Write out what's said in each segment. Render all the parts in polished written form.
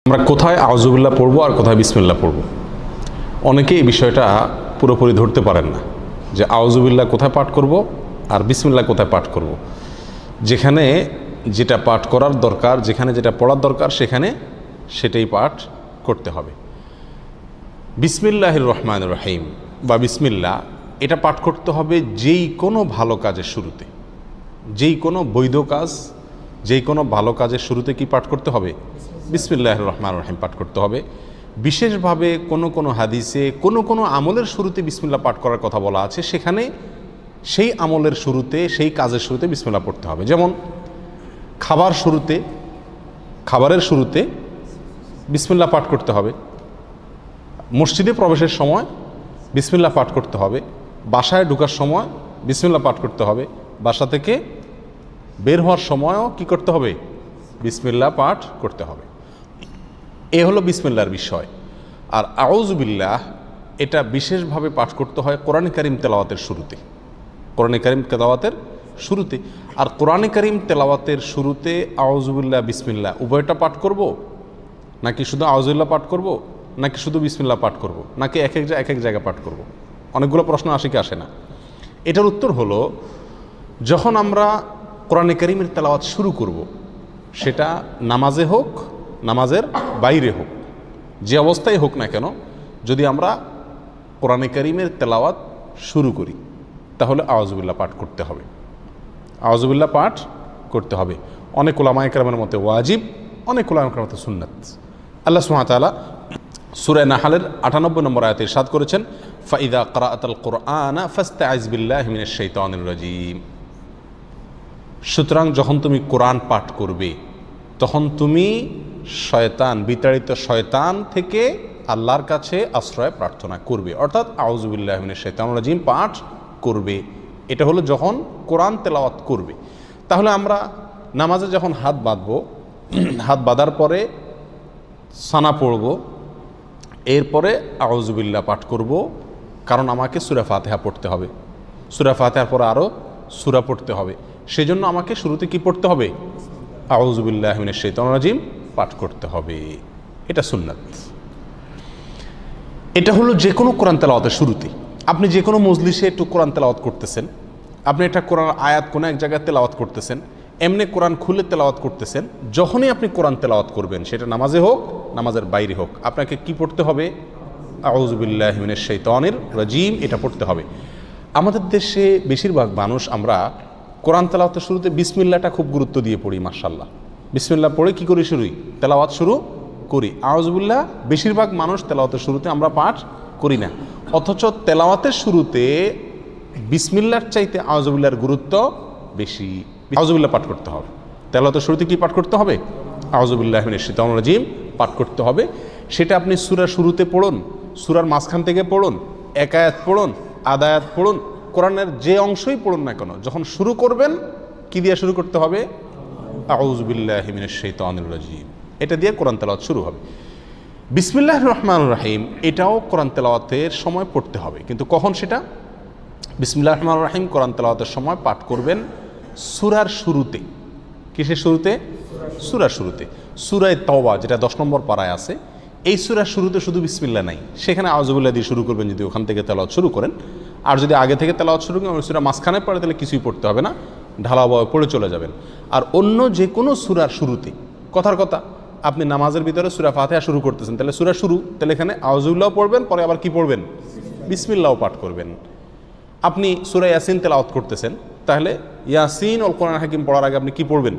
আমরা কোথায় আউযুবিল্লাহ পড়ব আর কোথায় বিসমিল্লাহ পড়ব, অনেকেই এই বিষয়টা পুরোপুরি ধরতে পারেন না যে আউযুবিল্লাহ কোথায় পাঠ করব আর বিসমিল্লাহ কোথায় পাঠ করব। যেখানে যেটা পাঠ করার দরকার, যেখানে যেটা পড়ার দরকার সেখানে সেটাই পাঠ করতে হবে। বিসমিল্লাহির রহমানির রহিম বা বিসমিল্লাহ এটা পাঠ করতে হবে যেই কোনো ভালো কাজের শুরুতে, যেই কোনো বৈধ কাজ, যেই কোনো ভালো কাজের শুরুতে কি পাঠ করতে হবে? বিসমিল্লাহির রহমানির রহিম পাঠ করতে হবে। বিশেষভাবে কোনো হাদিসে কোনো আমলের শুরুতে বিসমিল্লাহ পাঠ করার কথা বলা আছে, সেখানে সেই আমলের শুরুতে, সেই কাজের শুরুতে বিসমিল্লাহ পড়তে হবে। যেমন খাবারের শুরুতে বিসমিল্লাহ পাঠ করতে হবে, মসজিদে প্রবেশের সময় বিসমিল্লাহ পাঠ করতে হবে, বাসায় ঢোকার সময় বিসমিল্লাহ পাঠ করতে হবে, বাসা থেকে বের হওয়ার সময়ও কি করতে হবে? বিসমিল্লাহ পাঠ করতে হবে। এ হলো বিসমিল্লাহর বিষয়। আর আউযুবিল্লাহ এটা বিশেষভাবে পাঠ করতে হয় কোরআন কারীম তেলাওয়াতের শুরুতে, কোরআন কারীম তেলাওয়াতের শুরুতে। আর কোরআন কারীম তেলাওয়াতের শুরুতে আউযুবিল্লাহ বিসমিল্লাহ উভয়টা পাঠ করব, নাকি শুধু আউযুবিল্লাহ পাঠ করব, নাকি শুধু বিসমিল্লাহ পাঠ করব, নাকি এক এক জায়গায় পাঠ করব? অনেকগুলো প্রশ্ন আসে কি আসে না। এটার উত্তর হলো, যখন আমরা কোরআন কারীমের তেলাওয়াত শুরু করব, সেটা নামাজে হোক, নামাজের বাইরে হোক, যে অবস্থায় হোক না কেন, যদি আমরা কোরআন কারীমের তেলাওয়াত শুরু করি তাহলে আউযুবিল্লাহ পাঠ করতে হবে, আউযুবিল্লাহ পাঠ করতে হবে। অনেক উলামায়ে কেরামের মতে ওয়াজিব, অনেক উলামায়ে কেরামের মতে সুন্নাত। আল্লাহ সুবহানাহু ওয়া তাআলা সূরা নাহলের 98 নম্বর আয়াতে ইরশাদ করেছেন, ফাইদা ক্রাআতাল কুরআনা ফাস্তাইজ বিল্লাহি মিনাশ শাইতানির রাজীম। সুতরাং যখন তুমি কোরআন পাঠ করবে তখন তুমি শয়তান, বিতাড়িত শয়তান থেকে আল্লাহর কাছে আশ্রয় প্রার্থনা করবে, অর্থাৎ আউযুবিল্লাহি মিনাশ শাইতানির রাজীম পাঠ করবে। এটা হলো যখন কোরআন তেলাওয়াত করবে। তাহলে আমরা নামাজে যখন হাত বাঁধবো, হাত বাঁধার পরে সানা পড়ব, এরপরে আউযুবিল্লাহ পাঠ করব, কারণ আমাকে সূরা ফাতিহা পড়তে হবে, সূরা ফাতিহার পরে আরও সূরা পড়তে হবে। সেজন্য আমাকে শুরুতে কি পড়তে হবে? আউযুবিল্লাহি মিনাশ শাইতানির রাজীম পাঠ করতে হবে। এটা সুন্নাত। এটা হলো যে কোনো কোরআন তেলাওয়াতের শুরুতে। আপনি যে কোনো মজলিসে একটু কোরআন তেলাওয়াত করতেছেন, আপনি একটা কোরআন আয়াত কোনো এক জায়গায় তেলাওয়াত করতেছেন, এমনি কোরআন খুলে তেলাওয়াত করতেছেন, যখনই আপনি কোরআন তেলাওয়াত করবেন, সেটা নামাজে হোক, নামাজের বাইরে হোক, আপনাকে কি পড়তে হবে? আউযুবিল্লাহি মিনাশ শাইতানির রাজীম এটা পড়তে হবে। আমাদের দেশে বেশিরভাগ মানুষ আমরা কোরআন তেলাওয়াতের শুরুতে বিসমিল্লাহটা খুব গুরুত্ব দিয়ে পড়ি। মাশাআল্লাহ, বিসমিল্লাহ পড়ে কি করি? তেলাওয়াত শুরু করি। আউযুবিল্লাহ বেশিরভাগ মানুষ তেলাওয়াতের শুরুতে আমরা পাঠ করি না, অথচ তেলাওয়াতের শুরুতে বিসমিল্লাহর চাইতে আউযুবিল্লাহর গুরুত্ব বেশি। আউযুবিল্লাহ পাঠ করতে হবে। তেলাওয়াতের শুরুতে কি পাঠ করতে হবে? আউযুবিল্লাহি মিনাশ শাইতানির রাজীম পাঠ করতে হবে। সেটা আপনি সূরার শুরুতে পড়ুন, সূরার মাঝখান থেকে পড়ুন, এক আয়াত পড়ুন, আধা আয়াত পড়ুন, কোরআনের যে অংশই পড়ুন না কেন, যখন শুরু করবেন কি দিয়ে শুরু করতে হবে? আউযুবিল্লাহি মিনাশ শাইতানির রাজীম এটা দিয়ে কোরআন তেলাওয়াত শুরু হবে। বিসমিল্লাহির রহমানির রহিম এটাও কোরআন তেলাওয়াতের সময় পড়তে হবে, কিন্তু কখন সেটা? বিসমিল্লাহির রহমানির রহিম কোরআন তেলাওয়াতের সময় পাঠ করবেন সূরার শুরুতে। কিসের শুরুতে? সূরার শুরুতে। সূরা তাওবা যেটা 10 নম্বর পারায় আছে, এই সূরার শুরুতে শুধু বিসমিল্লাহ নাই, সেখানে আউযুবিল্লাহ দিয়ে শুরু করবেন যদি ওখান থেকে তেলাওয়াত শুরু করেন। আর যদি আগে থেকে তেলাওয়াত শুরু করেন, সূরা মাঝখানে পড়ে, তাহলে কিছুই পড়তে হবে না, ঢালাওভাবে পড়ে চলে যাবেন। আর অন্য যে কোনো সূরার শুরুতে, কথার কথা, আপনি নামাজের ভিতরে সূরা ফাতিহা শুরু করতেছেন, তাহলে সূরা শুরু, তাহলে এখানে আউযুবিল্লাহ পড়বেন, পরে আবার কি পড়বেন? বিসমিল্লাহও পাঠ করবেন। আপনি সূরা ইয়াসিন তেলাওয়াত করতেছেন, তাহলে ইয়াসিন ওয়াল কোরআনুল হাকিম পড়ার আগে আপনি কি পড়বেন?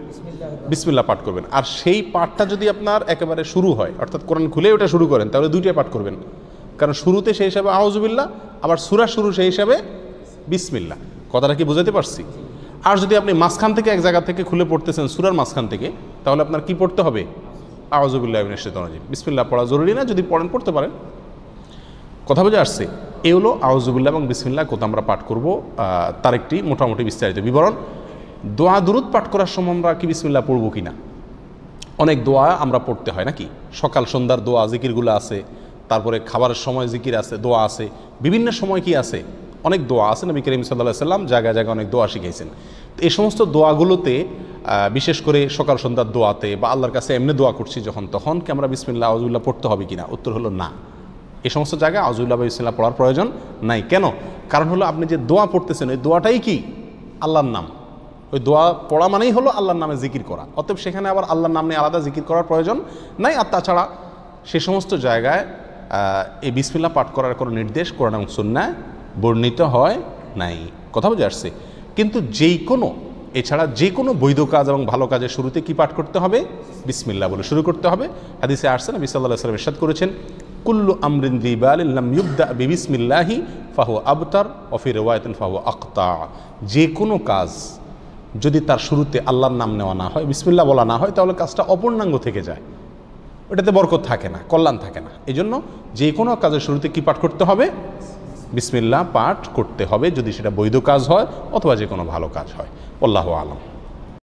বিসমিল্লাহ পাঠ করবেন। আর সেই পাঠটা যদি আপনার একেবারে শুরু হয়, অর্থাৎ কোরআন খুলে ওটা শুরু করেন, তাহলে দুইটাই পাঠ করবেন, কারণ শুরুতে সেই হিসাবে আউযুবিল্লাহ, আবার সূরা শুরু সেই হিসাবে বিসমিল্লাহ। কথাটা কি বুঝাতে পারছি? আর যদি আপনি মাঝখান থেকে এক জায়গা থেকে খুলে পড়তেছেন, সূরার মাঝখান থেকে, তাহলে আপনার কি পড়তে হবে? আউযুবিল্লাহি মিনাশ শাইতানির রাজীম। বিসমিল্লাহ পড়া জরুরি না, যদি পড়েন পড়তে পারেন। কথা বুঝে আসছে? এই হলো আউযুবিল্লাহ এবং বিসমিল্লাহ কোথা আমরা পাঠ করব, তার একটি মোটামুটি বিস্তারিত বিবরণ। দোয়া দুরুদ পাঠ করার সময় আমরা কি বিসমিল্লাহ পড়বো কিনা? অনেক দোয়া আমরা পড়তে হয় নাকি? সকাল সন্ধ্যার দোয়া জিকিরগুলো আছে, তারপরে খাবারের সময় জিকির আছে, দোয়া আছে, বিভিন্ন সময় কি আছে? অনেক দোয়া আছে। নবী করিম সাল্লাল্লাহু আলাইহি ওয়াসাল্লাম জায়গায় জায়গায় অনেক দোয়া শিখাইছেন। এই সমস্ত দোয়াগুলোতে বিশেষ করে সকাল সন্ধ্যার দোয়াতে বা আল্লাহর কাছে এমনি দোয়া করছি যখন, তখন কি আমরা বিসমিল্লাহ আউযুবিল্লাহ পড়তে হবে কিনা? উত্তর হলো না। এই সমস্ত জায়গায় আউযুবিল্লাহ বা বিসমিল্লাহ পড়ার প্রয়োজন নাই। কেন? কারণ হলো আপনি যে দোয়া পড়তেছেন ওই দোয়াটাই কি আল্লাহর নাম। ওই দোয়া পড়া মানেই হলো আল্লাহর নামে জিকির করা। অতএব সেখানে আবার আল্লাহর নাম নিয়ে আলাদা জিকির করার প্রয়োজন নাই। আর তাছাড়া সে সমস্ত জায়গায় এই বিসমিল্লাহ পাঠ করার কোনো নির্দেশ কোরআন এবং সুন্নাহ বর্ণিত হয় নাই। কথা বুঝে আসছে? কিন্তু এছাড়া যে কোনো বৈধ কাজ এবং ভালো কাজের শুরুতে কি পাঠ করতে হবে? বিসমিল্লাহ বলে শুরু করতে হবে। হাদিসে আসছে, নবী সাল্লাল্লাহু আলাইহি ওয়াসাল্লাম ইরশাদ করেছেন, কুল্লু আমরিন যী বালিন লাম ইউবদা বিবিসমিল্লাহি ফাহুয়া আবতার ওয়া ফি রিওয়ায়াতিন ফাহুয়া আকতা। যে কোনো কাজ যদি তার শুরুতে আল্লাহর নাম নেওয়া না হয়, বিসমিল্লাহ বলা না হয়, তাহলে কাজটা অপূর্ণাঙ্গ থেকে যায়, ওটাতে বরকত থাকে না, কল্যাণ থাকে না। এই জন্য যে কোনো কাজের শুরুতে কি পাঠ করতে হবে? বিসমিল্লাহ পাঠ করতে হবে, যদি সেটা বৈধ কাজ হয় অথবা যে কোনো ভালো কাজ হয়। আল্লাহু আলাম।